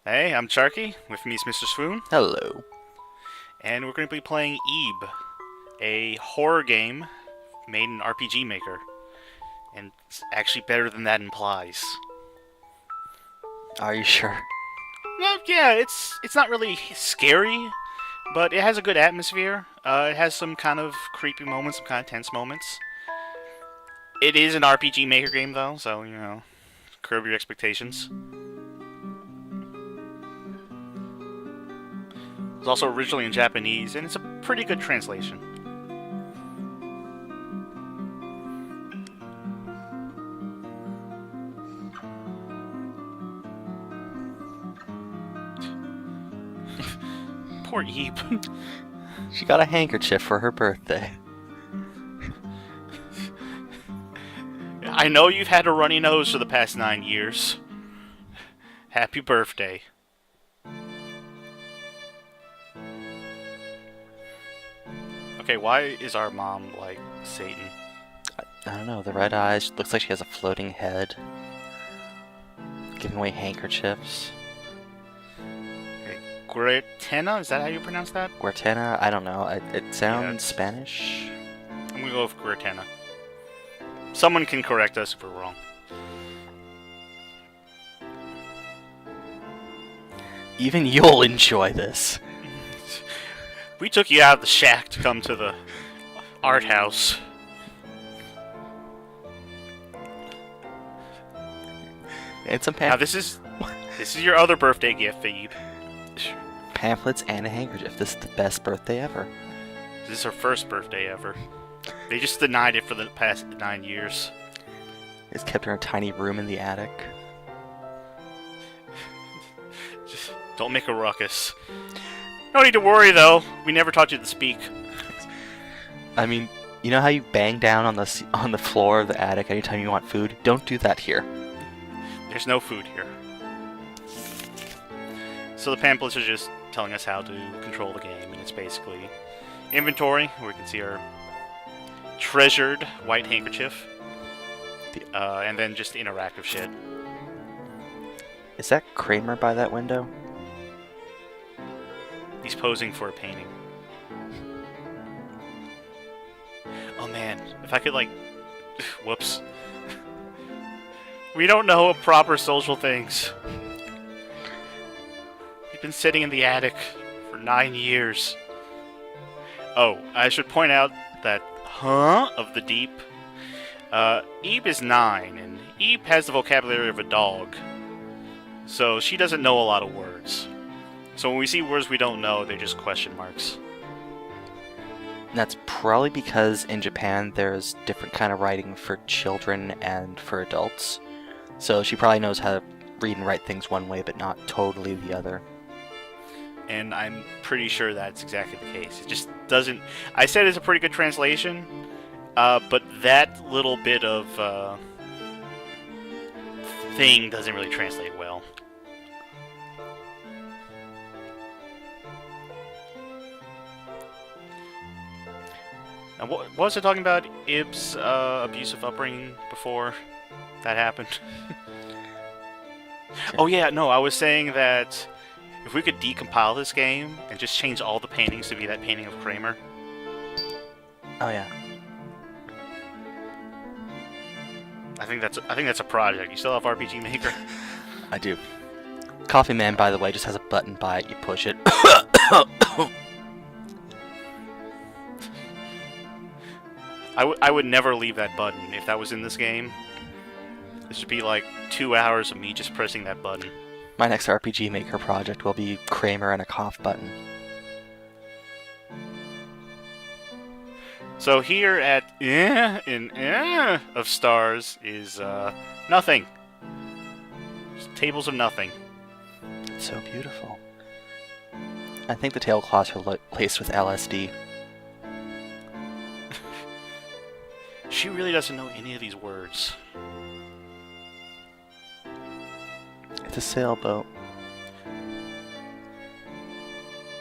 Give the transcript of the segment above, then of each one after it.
Hey, I'm Charky. With me is Mr. Swoon, Hello. and we're going to be playing Ebe, a horror game made in RPGMaker, and it's actually better than that implies. Are you sure? No, yeah, it's not really scary, but it has a good atmosphere. It has some kind of creepy moments, some kind of tense moments. It is an RPG Maker game, though, so curb your expectations. It was also originally in Japanese, and it's a pretty good translation. Poor Ebe. She got a handkerchief for her birthday. I know you've had a runny nose for the past 9 years. Happy birthday. Okay, why is our mom like Satan? I don't know, the red eyes, looks like she has a floating head. Giving away handkerchiefs. Okay, Guertena, is that how you pronounce that? Guertena, I don't know, it sounds it's- Spanish. I'm gonna go with Guertena. Someone can correct us if we're wrong. Even you'll enjoy this. We took you out of the shack to come to the art house. And some Now this is your other birthday gift, Ebe. pamphlets and a handkerchief. This is the best birthday ever. This is her first birthday ever. They just denied it for the past 9 years. It's kept her in a tiny room in the attic. Just don't make a ruckus. No need to worry though. We never taught you to speak. I mean, you know how you bang down on the floor of the attic anytime you want food? Don't do that here. There's no food here. So the pamphlets are just telling us how to control the game, and it's basically inventory, where we can see our treasured white handkerchief, and then just interactive shit. Is that Kramer by that window? He's posing for a painting. Oh man, if I could like... Whoops. We don't know proper social things. We've been sitting in the attic for 9 years. Oh, I should point out that of the deep. Ebe is 9, and Ebe has the vocabulary of a dog. So she doesn't know a lot of words. So when we see words we don't know, they're just question marks. That's probably because in Japan there's different kind of writing for children and for adults. So she probably knows how to read and write things one way, but not totally the other. And I'm pretty sure that's exactly the case. It just doesn't... I said it's a pretty good translation, but that little bit of thing doesn't really translate well. And what was I talking about? Ibe's abusive upbringing before that happened? Oh yeah, no, I was saying that if we could decompile this game and just change all the paintings to be that painting of Kramer. Oh yeah. I think that's a project. You still have RPG Maker? I do. Coffee Man, by the way, just has a button by it. You push it. I would never leave that button if that was in this game. This should be like 2 hours of me just pressing that button. My next RPG Maker project will be Kramer and a cough button. So here at of stars is nothing. Just tables of nothing. It's so beautiful. I think the tablecloths are laced with LSD. She really doesn't know any of these words. It's a sailboat.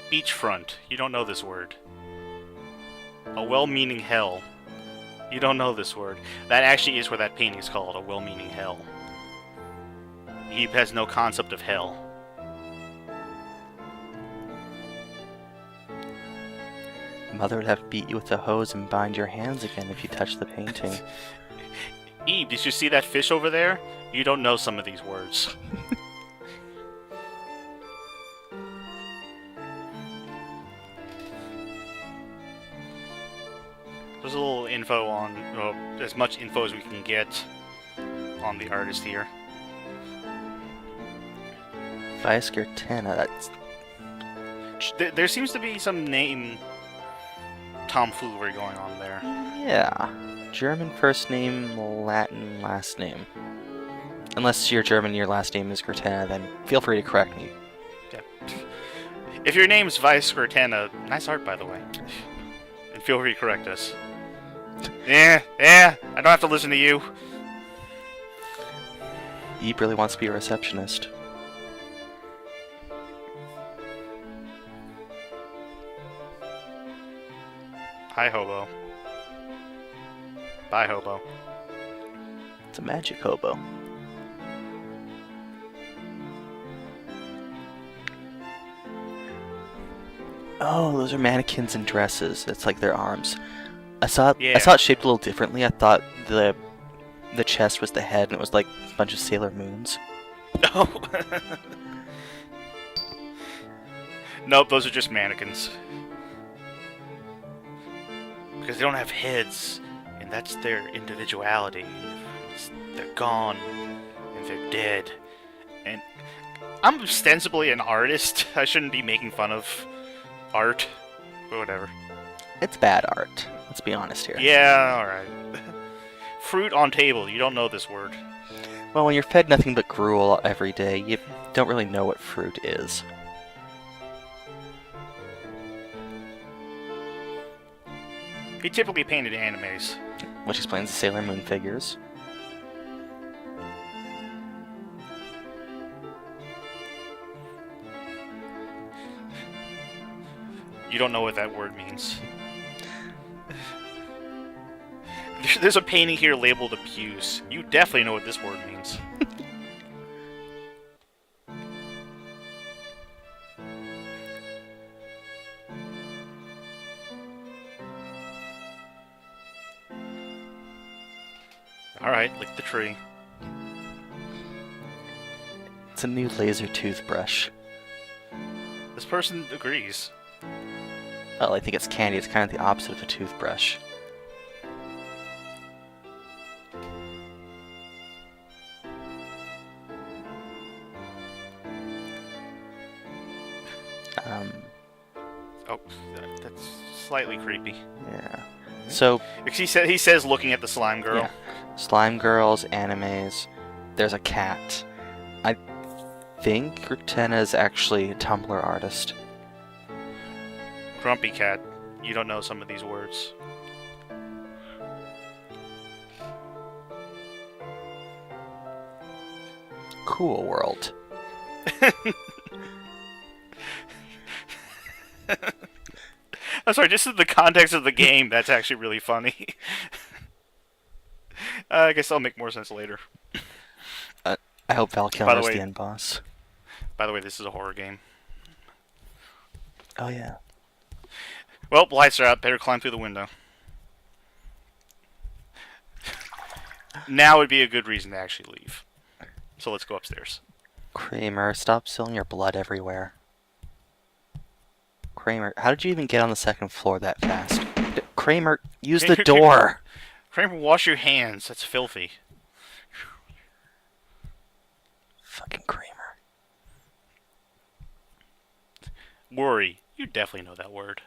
Beachfront. You don't know this word. A well-meaning hell. You don't know this word. That actually is what that painting is called, a well-meaning hell. He has no concept of hell. mother would have to beat you with a hose and bind your hands again if you touch the painting. Eve, did you see that fish over there? You don't know some of these words. There's a little info on, well, as much info as we can get on the artist here. Guertena, that's... There seems to be some name tomfoolery going on there. Yeah. German first name, Latin last name. Unless you're German and your last name is Guertena, then feel free to correct me. Yeah. If your name's Guertena, nice art, by the way. And feel free to correct us. Yeah, I don't have to listen to you. Eve really wants to be a receptionist. Hi, hobo. Bye, hobo. It's a magic hobo. Oh, those are mannequins and dresses. It's like their arms. I saw it shaped a little differently. I thought the chest was the head, and it was like a bunch of Sailor Moons. Oh. Nope, those are just mannequins. Because they don't have heads, and that's their individuality. They're gone, and they're dead. And I'm ostensibly an artist. I shouldn't be making fun of art, but whatever. It's bad art. Let's be honest here. Yeah, alright. Fruit on table. You don't know this word. Well, when you're fed nothing but gruel every day, you don't really know what fruit is. He typically painted animes. Which explains the Sailor Moon figures. You don't know what that word means. There's a painting here labeled abuse. You definitely know what this word means. Alright, lick the tree. It's a new laser toothbrush. This person agrees. Well, I think it's candy. It's kind of the opposite of a toothbrush. Oh, that's slightly creepy. Yeah. So... He says looking at the slime girl. Yeah. Slime girls, animes. There's a cat. I think Guertena is actually a Tumblr artist. Grumpy cat. You don't know some of these words. Cool world. I'm sorry, just in the context of the game, that's actually really funny. I guess that'll make more sense later. I hope Val Kilmer's the end boss. By the way, this is a horror game. Oh, yeah. Well, lights are out. Better climb through the window. Now would be a good reason to actually leave. So let's go upstairs. Kramer, stop spilling your blood everywhere. Kramer, how did you even get on the second floor that fast? Kramer, use the door! Kramer, wash your hands. That's filthy. Fucking Kramer. Worry. You definitely know that word.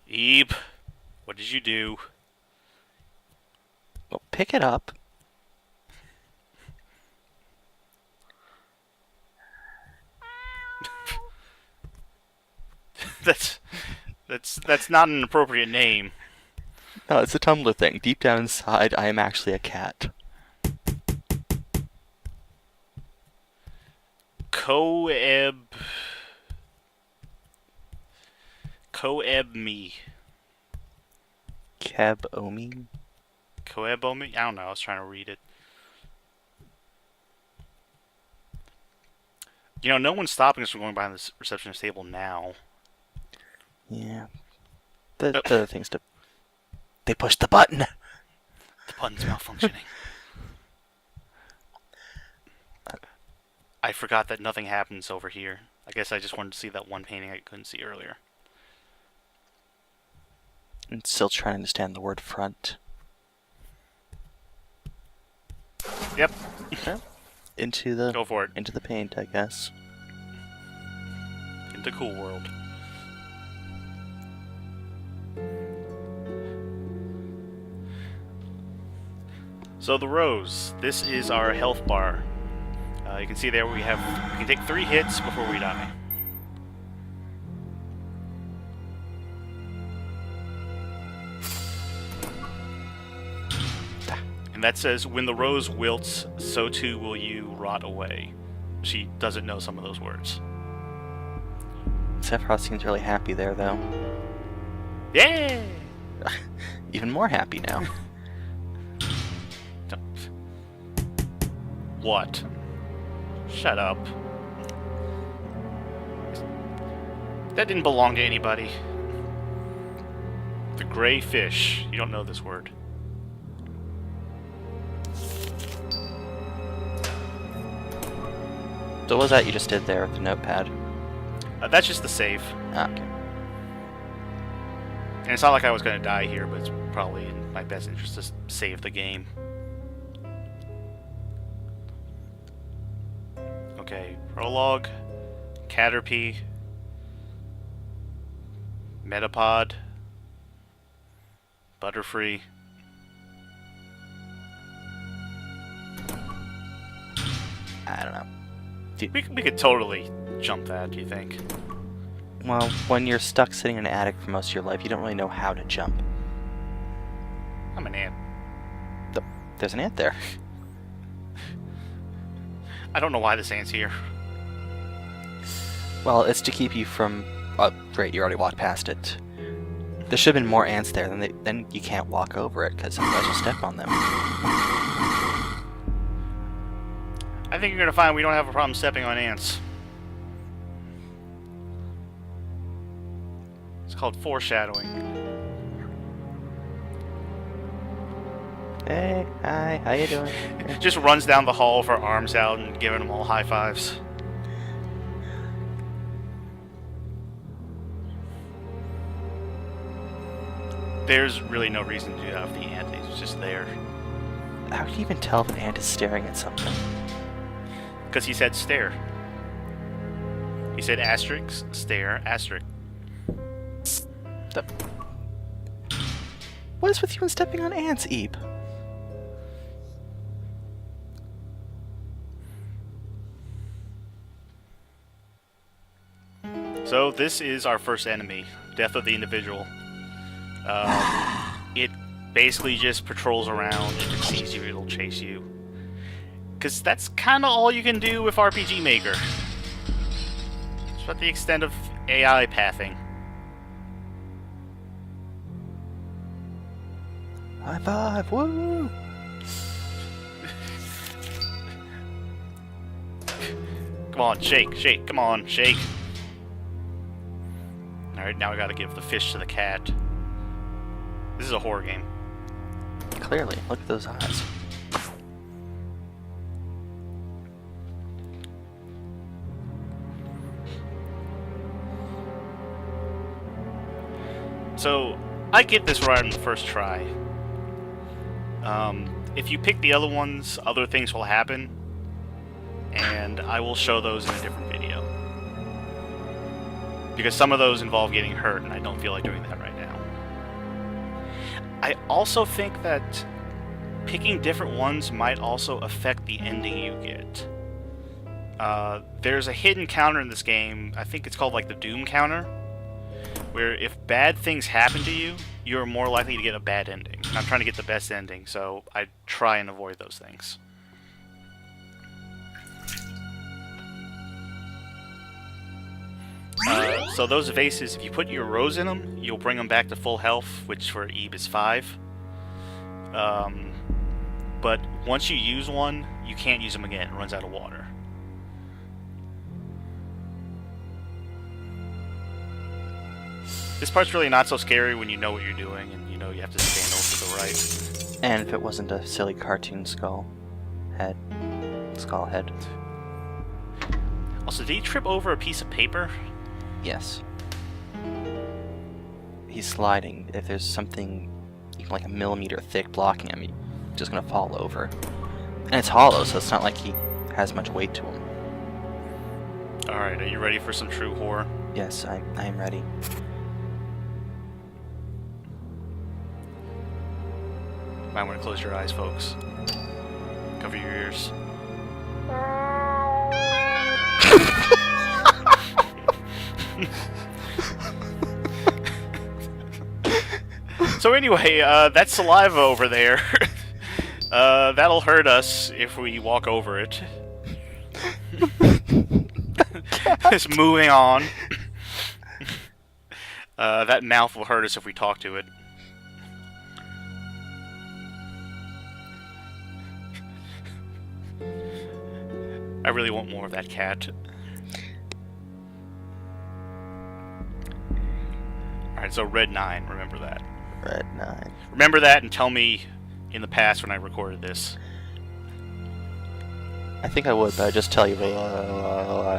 Ebe, what did you do? Well, pick it up. That's not an appropriate name. No, it's a Tumblr thing. Deep down inside, I am actually a cat. Coeb me. Keb-omi? Coebomi? I don't know. I was trying to read it. You know, no one's stopping us from going behind this receptionist table now. Yeah. The other things to... They pushed the button! The button's malfunctioning. I forgot that nothing happens over here. I guess I just wanted to see that one painting I couldn't see earlier. I'm still trying to understand the word front. Yep. Into the... Go for it. Into the paint, I guess. Into Cool World. So the rose. This is our health bar. You can see there we can take 3 hits before we die. And that says, when the rose wilts, so too will you rot away. She doesn't know some of those words. Sephiroth seems really happy there, though. Yeah! Even more happy now. What? Shut up. That didn't belong to anybody. The gray fish. You don't know this word. So what was that you just did there with the notepad? That's just the save. Ah, okay. And it's not like I was going to die here, but it's probably in my best interest to save the game. Okay, Prologue, Caterpie, Metapod, Butterfree. I don't know. We could totally jump that, do you think? Well, when you're stuck sitting in an attic for most of your life, you don't really know how to jump. I'm an ant. There's an ant there. I don't know why this ant's here. Well, it's to keep you from... Oh, great, you already walked past it. There should have been more ants there, then you can't walk over it, because otherwise you'll step on them. I think you're going to find we don't have a problem stepping on ants. It's called foreshadowing. Hey, hi, how you doing? Just runs down the hall with her arms out and giving them all high fives. There's really no reason to do that with the ant. He's just there. How can you even tell if an ant is staring at something? Because he said stare. He said asterisk, stare, asterisk. What is with you and stepping on ants, Eep? So this is our first enemy, Death of the Individual. It basically just patrols around. If it sees you, it'll chase you. Because that's kind of all you can do with RPGMaker. It's about the extent of AI pathing. High five, woo! Come on, shake, shake, come on, shake. Alright, now I gotta give the fish to the cat. This is a horror game. Clearly, look at those eyes. So, I get this right on the first try. If you pick the other ones, other things will happen, and I will show those in a different video. Because some of those involve getting hurt, and I don't feel like doing that right now. I also think that picking different ones might also affect the ending you get. There's a hidden counter in this game, I think it's called like the Doom counter, where if bad things happen to you, you're more likely to get a bad ending. I'm trying to get the best ending, so I try and avoid those things. So those vases, if you put your rose in them, you'll bring them back to full health, which for Eve is 5. But once you use one, you can't use them again. It runs out of water. This part's really not so scary when you know what you're doing and you know you have to stand over to the right. And if it wasn't a silly cartoon skull head. Also, did he trip over a piece of paper? Yes. He's sliding. If there's something even like a millimeter thick blocking him, he's just gonna fall over. And it's hollow, so it's not like he has much weight to him. Alright, are you ready for some true horror? Yes, I am ready. Might want to close your eyes, folks. Cover your ears. So anyway, that saliva over there, that'll hurt us if we walk over it. Just moving on. That mouth will hurt us if we talk to it. I really want more of that cat. Alright, so Red 9, remember that. Red 9. Remember that and tell me in the past when I recorded this. I think I would, but I'd just tell you,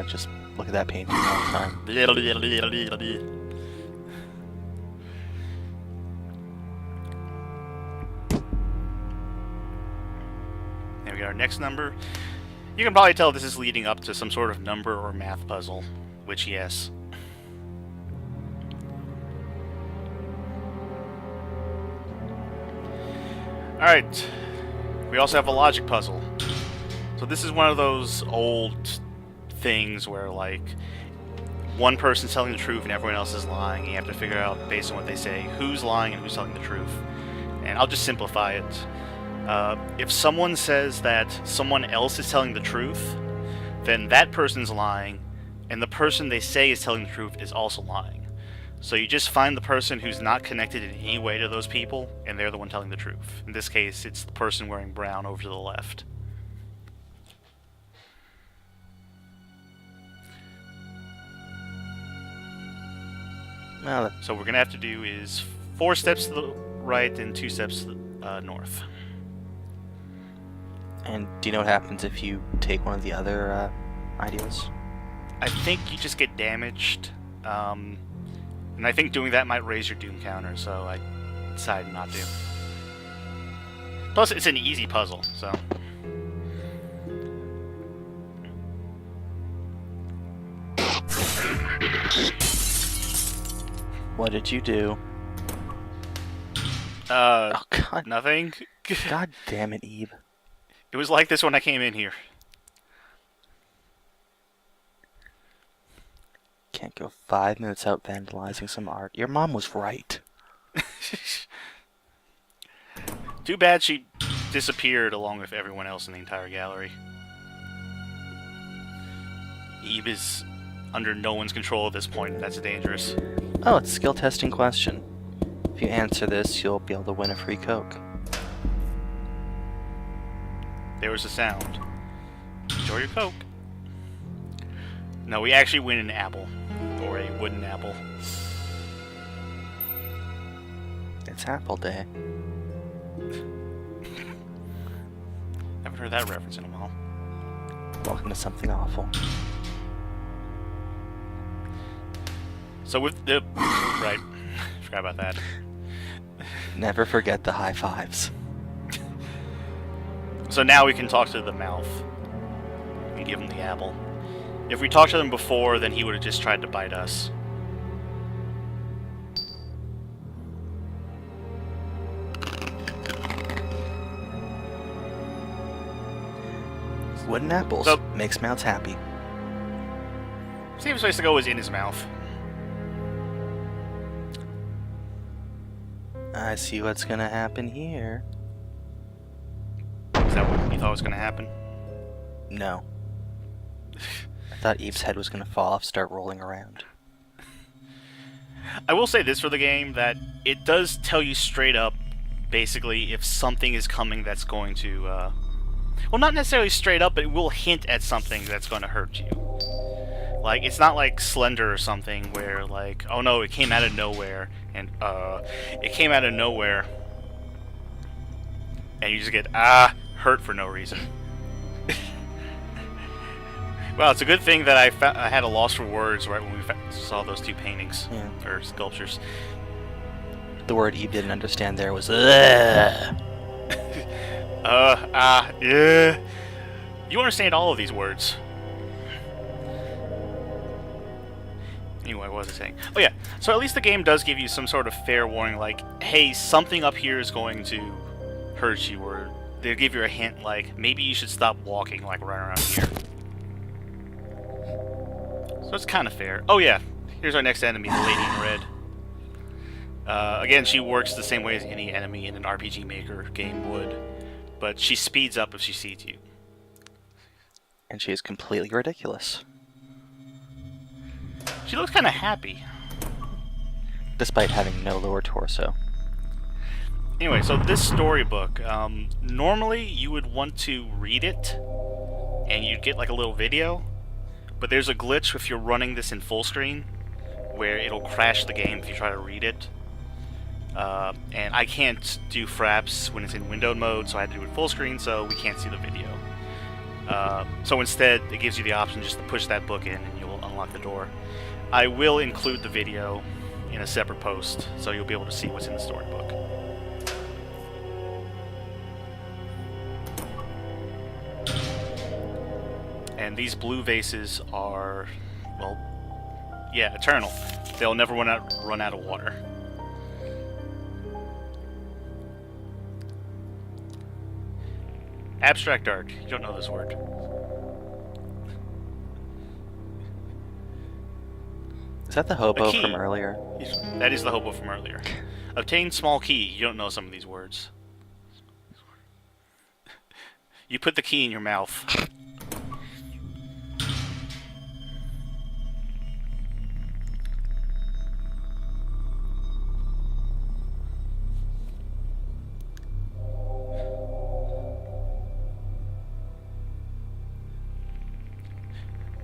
just look at that painting all the time. Now we got our next number. You can probably tell this is leading up to some sort of number or math puzzle, which yes. Alright, we also have a logic puzzle. So this is one of those old things where, like, one person's telling the truth and everyone else is lying, and you have to figure out, based on what they say, who's lying and who's telling the truth. And I'll just simplify it. If someone says that someone else is telling the truth, then that person's lying, and the person they say is telling the truth is also lying. So you just find the person who's not connected in any way to those people, and they're the one telling the truth. In this case, it's the person wearing brown over to the left. Well, So what we're going to have to do is 4 steps to the right and 2 steps to the north. and do you know what happens if you take one of the other ideals? I think you just get damaged, and I think doing that might raise your doom counter, so I decided not to. Plus, it's an easy puzzle, so... What did you do? Oh God. nothing? God damn it, Eve. It was like this when I came in here. Can't go 5 minutes out vandalizing some art. Your mom was right. Too bad she disappeared along with everyone else in the entire gallery. Eve is under no one's control at this point, and that's dangerous. Oh, it's a skill testing question. If you answer this, you'll be able to win a free Coke. There was a sound. Enjoy your Coke. No, we actually win an apple. Or a wooden apple. It's Apple Day. Haven't heard that reference in a while. Welcome to something awful. So with the... right. Forgot about that. Never forget the high fives. So now we can talk to the mouth. And give him the apple. If we talked to them before, then he would have just tried to bite us. Wooden apples So- makes mouths happy. Safest place to go is in his mouth. I see what's gonna happen here. Is that what you thought was going to happen? No. I thought Eve's head was gonna fall off, start rolling around. I will say this for the game, that it does tell you straight up, basically, if something is coming that's going to, well, not necessarily straight up, but it will hint at something that's going to hurt you. Like, it's not like Slender or something where, like, oh no, it came out of nowhere, and, it came out of nowhere, and you just get, hurt for no reason. Well, it's a good thing that I had a loss for words right when we saw those two paintings, or sculptures. The word Eve didn't understand there was, ugh. Yeah. You understand all of these words. Anyway, what was I saying? Oh yeah, so at least the game does give you some sort of fair warning, like, hey, something up here is going to hurt you, or they'll give you a hint, like, maybe you should stop walking, like, right around here. So it's kind of fair. Oh yeah, here's our next enemy, the Lady in Red. Again, she works the same way as any enemy in an RPGMaker game would, but she speeds up if she sees you. And she is completely ridiculous. She looks kind of happy. Despite having no lower torso. Anyway, so this storybook, normally you would want to read it, and you'd get like a little video, but there's a glitch if you're running this in full screen, where it'll crash the game if you try to read it. And I can't do fraps when it's in windowed mode, so I had to do it full screen, so we can't see the video. So instead, it gives you the option just to push that book in, and you'll unlock the door. I will include the video in a separate post, so you'll be able to see what's in the storybook. And these blue vases are, well, yeah, eternal. They'll never run out of water. Abstract art. You don't know this word. Is that the hobo from earlier? That is the hobo from earlier. Obtain small key. You don't know some of these words. You put the key in your mouth.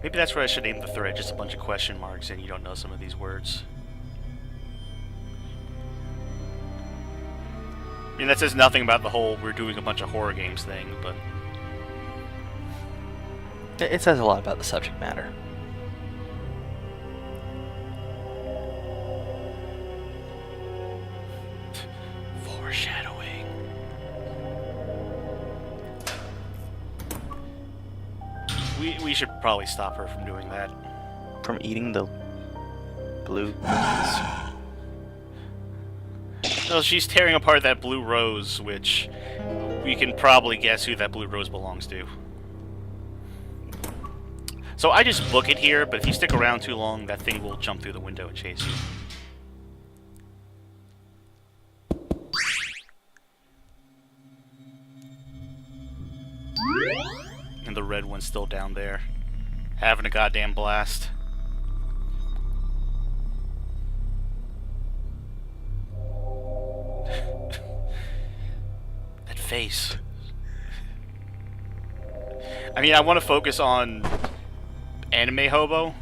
Maybe that's what I should name the thread, just a bunch of question marks and you don't know some of these words. I mean, that says nothing about the whole we're doing a bunch of horror games thing, but... It says a lot about the subject matter. Foreshadowing. We should probably stop her from doing that. From eating the blue cookies. No, she's tearing apart that blue rose, which we can probably guess who that blue rose belongs to. So I just book it here, but if you stick around too long, that thing will jump through the window and chase you. And the red one's still down there, having a goddamn blast. That face. I mean, I want to focus on anime hobo,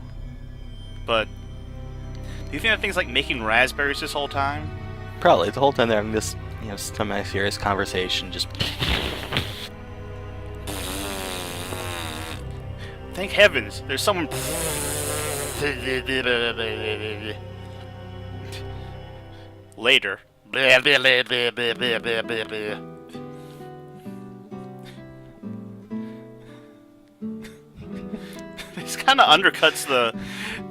but do you think that thing's like making raspberries this whole time? Probably. The whole time they're having this, semi-serious conversation, just... Thank heavens, there's someone... Later. This kind of undercuts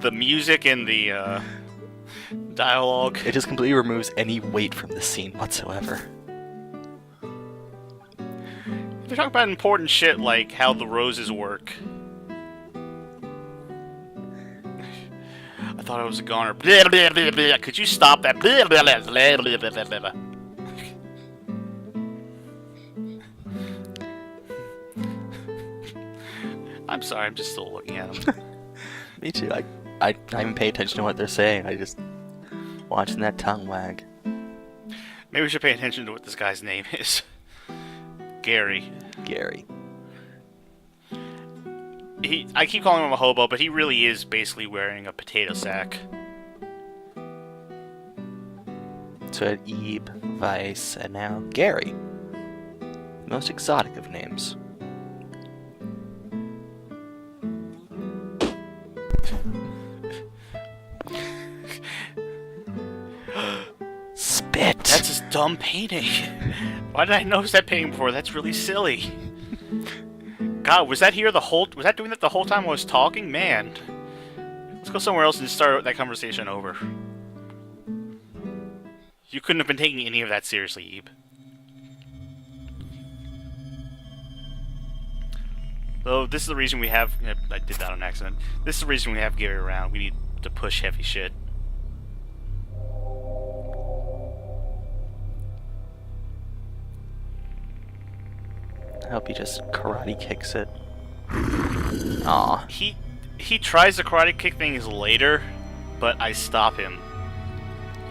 the music and the dialogue. It just completely removes any weight from the scene whatsoever. They talk about important shit like how the roses work. I thought I was a goner. Could you stop that? I'm sorry, I'm just still looking at them. Me too. I don't even pay attention to what they're saying. I just watching that tongue wag. Maybe we should pay attention to what this guy's name is. Gary. I keep calling him a hobo, but he really is basically wearing a potato sack. So we had Ebe, Vice, and now Gary. The most exotic of names. Spit! That's his dumb painting. Why did I notice that painting before? That's really silly. God, was that doing that the whole time I was talking? Man. Let's go somewhere else and start that conversation over. You couldn't have been taking any of that seriously, Ebe. So this is the reason we have... I did that on accident. This is the reason we have Gary around. We need to push heavy shit. I hope he just karate kicks it. Aw. He tries the karate kick things later, but I stop him.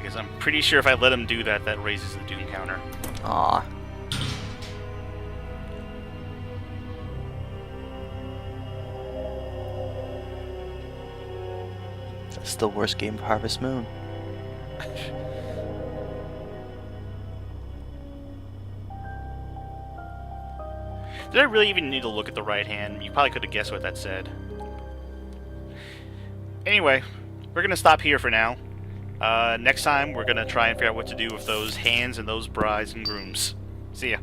Because I'm pretty sure if I let him do that, that raises the Doom counter. Aw. That's the worst game of Harvest Moon. Did I really even need to look at the right hand? You probably could have guessed what that said. Anyway, we're going to stop here for now. Next time, we're going to try and figure out what to do with those hands and those brides and grooms. See ya.